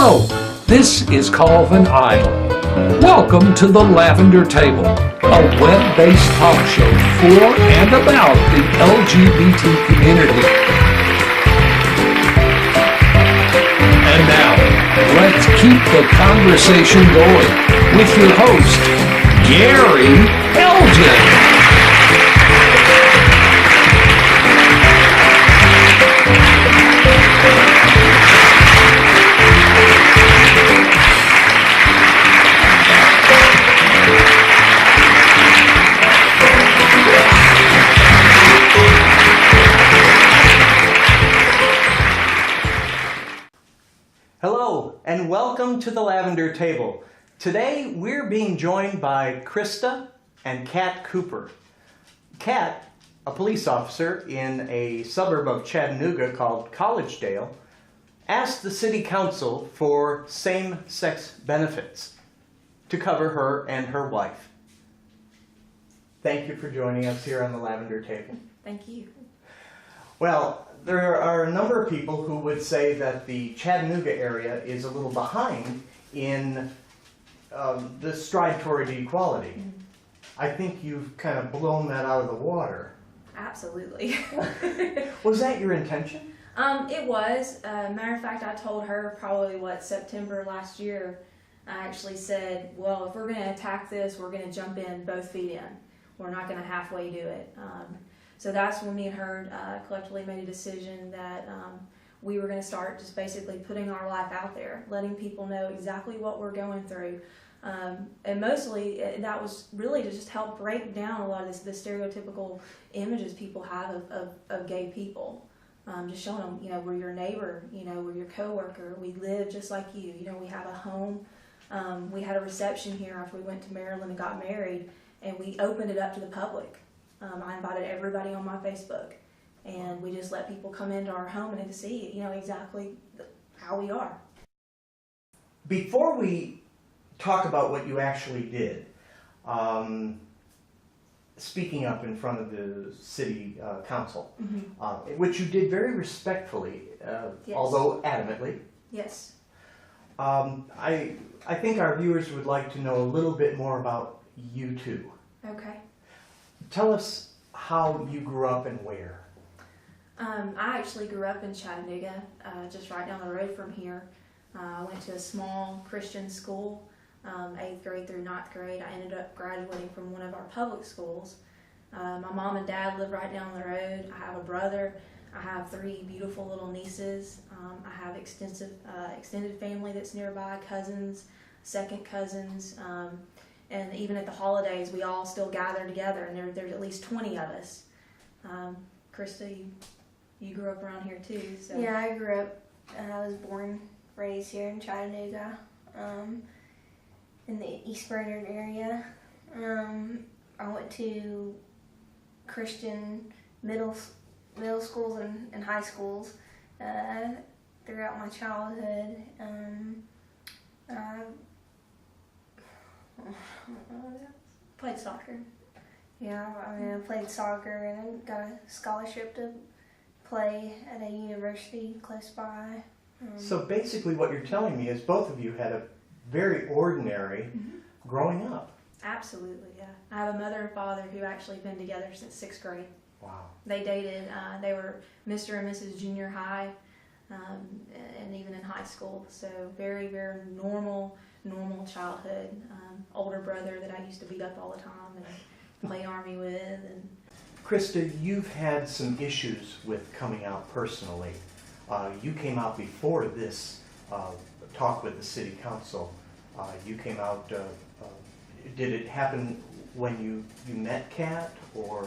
Hello, this is Calvin Idle. Welcome to the Lavender Table, a web-based talk show for and about the LGBT community. And now, let's keep the conversation going with your host, Gary Elgin. Hello, and welcome to the Lavender Table. Today, we're being joined by Krista and Kat Cooper. Kat, a police officer in a suburb of Chattanooga called Collegedale, asked the city council for same-sex benefits to cover her and her wife. Thank you for joining us here on the Lavender Table. Thank you. Well, there are a number of people who would say that the Chattanooga area is a little behind in the stride toward equality. Mm-hmm. I think you've kind of blown that out of the water. Absolutely. Was that your intention? It was. Matter of fact, I told her probably, September last year, I actually said, well, if we're going to attack this, we're going to jump in both feet in. We're not going to halfway do it. So that's when me and her collectively made a decision that we were going to start just basically putting our life out there, letting people know exactly what we're going through. And mostly that was really to just help break down a lot of the stereotypical images people have of gay people. Just showing them, we're your neighbor, we're your coworker, we live just like you, we have a home. We had a reception here after we went to Maryland and got married, and we opened it up to the public. I invited everybody on my Facebook, and we just let people come into our home and to see, exactly how we are. Before we talk about what you actually did, speaking up in front of the city council, mm-hmm. Which you did very respectfully, yes. Although adamantly. Yes. I think our viewers would like to know a little bit more about you two. Okay. Tell us how you grew up and where. I actually grew up in Chattanooga, just right down the road from here. I went to a small Christian school, 8th grade through 9th grade. I ended up graduating from one of our public schools. My mom and dad live right down the road. I have a brother. I have 3 beautiful little nieces. I have extended family that's nearby, cousins, second cousins. And even at the holidays, we all still gather together, and there's at least 20 of us. Krista, you grew up around here too, so. Yeah, I grew up, I was born, raised here in Chattanooga, in the East Brainerd area. I went to Christian middle schools and high schools throughout my childhood. Played soccer. Yeah, I played soccer and got a scholarship to play at a university close by. So basically what you're telling me is both of you had a very ordinary mm-hmm. growing up. Absolutely, yeah. I have a mother and father who actually been together since 6th grade. Wow. They dated, they were Mr. and Mrs. Junior High, and even in high school. So very, very normal childhood. Older brother that I used to beat up all the time and play Army with. And Krista, you've had some issues with coming out personally. You came out before this talk with the city council. You came out, did it happen when you met Kat, or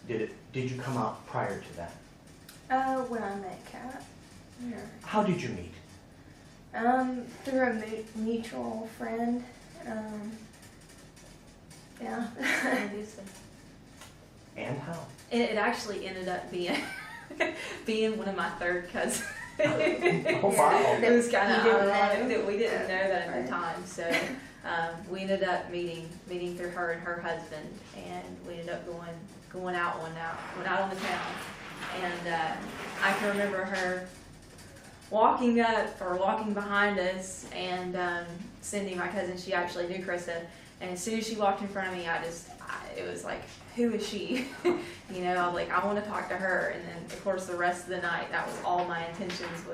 did you come out prior to that? When I met Kat. Yeah. How did you meet? Through a mutual friend. Yeah. And how? It actually ended up being one of my third cousins. Oh, wow. It was kind of ironic that we didn't know that at the time. So we ended up meeting through her and her husband, and we ended up going out on the town. And I can remember her walking behind us, and Cindy, my cousin, she actually knew Krista, and as soon as she walked in front of me, it was like, who is she? You know, I was like, I want to talk to her. And then, of course, the rest of the night, that was all my intentions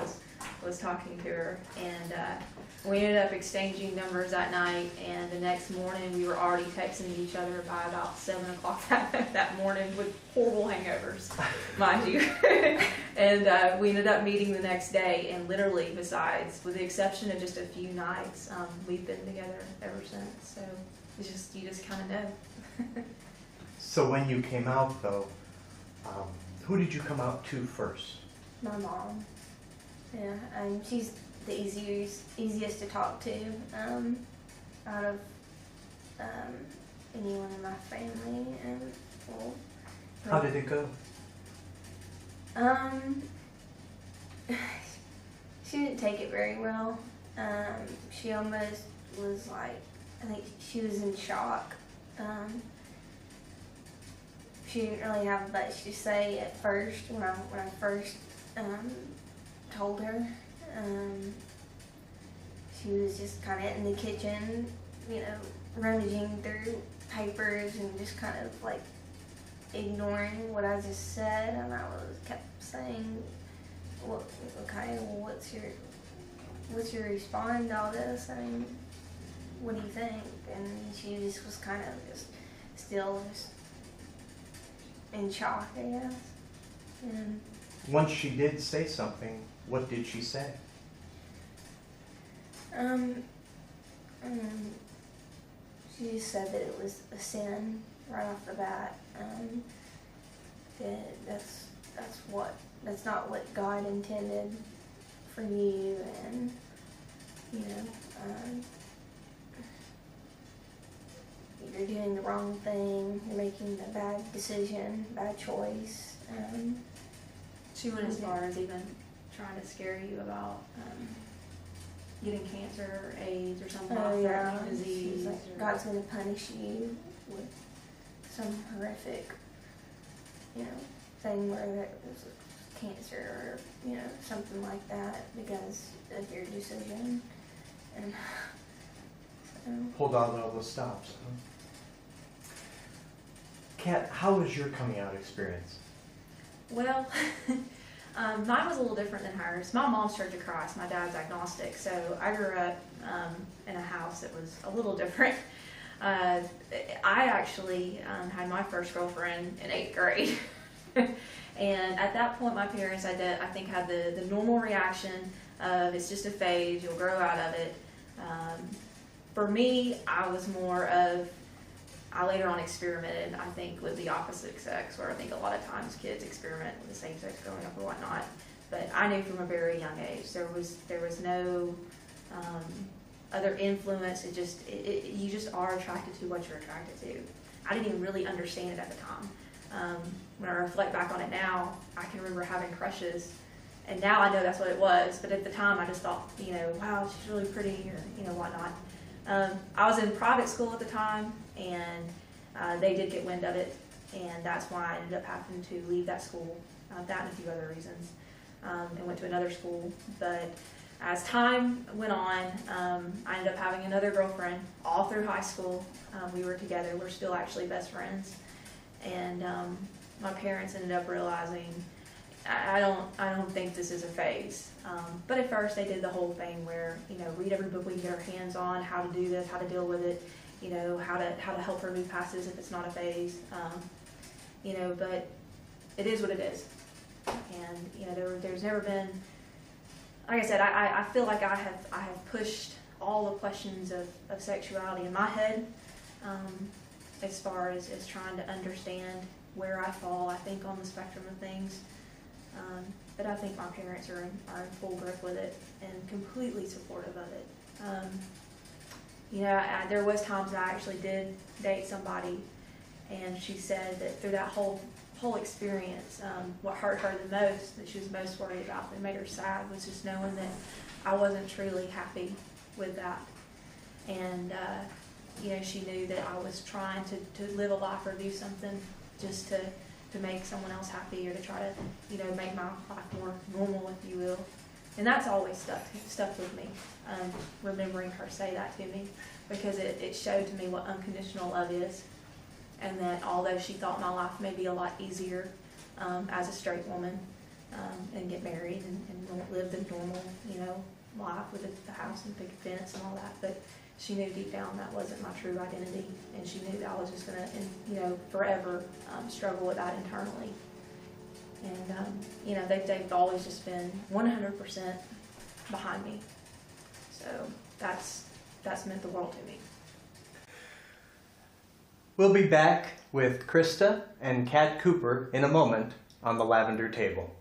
was talking to her. And we ended up exchanging numbers that night, and the next morning we were already texting each other by about 7 o'clock that morning with horrible hangovers, mind you. And we ended up meeting the next day, and literally, besides, with the exception of just a few nights, we've been together ever since. So it's just, you just kind of know. So when you came out, though, who did you come out to first? My mom. Yeah, she's the easiest to talk to out of anyone in my family. And well, How did it go? She didn't take it very well. She almost was like, I think she was in shock. She didn't really have much to say at first when I first told her. She was just kind of in the kitchen, you know, rummaging through papers and just kind of like ignoring what I just said, and I kept saying, "Well, okay, well, what's your response to all this? I mean, what do you think?" And she just was kind of just still just in shock, I guess. And Once she did say something, what did she say? She just said that it was a sin right off the bat. That that's not what God intended for you, and you know, you're doing the wrong thing. You're making a bad decision, bad choice. She went as far as even trying to scare you about getting cancer or AIDS or some life-threatening disease. She's like, God's going to punish you with some horrific, you know, thing where there's cancer or, you know, something like that because of your decision. And so. Pulled out all those stops. Huh? Kat, how was your coming out experience? Well, mine was a little different than hers. My mom's Church of Christ, my dad's agnostic, so I grew up in a house that was a little different. I actually had my first girlfriend in 8th grade. And at that point, my parents, I think, had the normal reaction of, it's just a phase, you'll grow out of it. For me, I was more of, I later on experimented, I think, with the opposite sex, where I think a lot of times kids experiment with the same sex growing up or whatnot. But I knew from a very young age there was no other influence. You just are attracted to what you're attracted to. I didn't even really understand it at the time. When I reflect back on it now, I can remember having crushes, and now I know that's what it was. But at the time, I just thought, you know, wow, she's really pretty, or you know, whatnot. I was in private school at the time, and they did get wind of it, and that's why I ended up having to leave that school, that and a few other reasons, and went to another school. But as time went on, I ended up having another girlfriend all through high school. We were together. We're still actually best friends, and my parents ended up realizing, I don't think this is a phase. But at first they did the whole thing where, you know, read every book we can get our hands on, how to do this, how to deal with it, you know, how to help her move past this if it's not a phase. You know, but it is what it is. And, you know, there's never been, like I said, I feel like I have pushed all the questions of sexuality in my head, as far as trying to understand where I fall, I think, on the spectrum of things. But I think my parents are in full grip with it and completely supportive of it. You know, there was times I actually did date somebody, and she said that through that whole experience, what hurt her the most, that she was most worried about, that made her sad, was just knowing that I wasn't truly happy with that. And you know, she knew that I was trying to live a life or do something just to make someone else happy, or to try to, you know, make my life more normal, if you will. And that's always stuck with me, remembering her say that to me, because it showed to me what unconditional love is, and that although she thought my life may be a lot easier as a straight woman, and get married and live the normal, life with the house and picket fence and all that, but she knew deep down that wasn't my true identity, and she knew that I was just going to, forever struggle with that internally. And, they've always just been 100% behind me. So that's meant the world to me. We'll be back with Krista and Kat Cooper in a moment on the Lavender Table.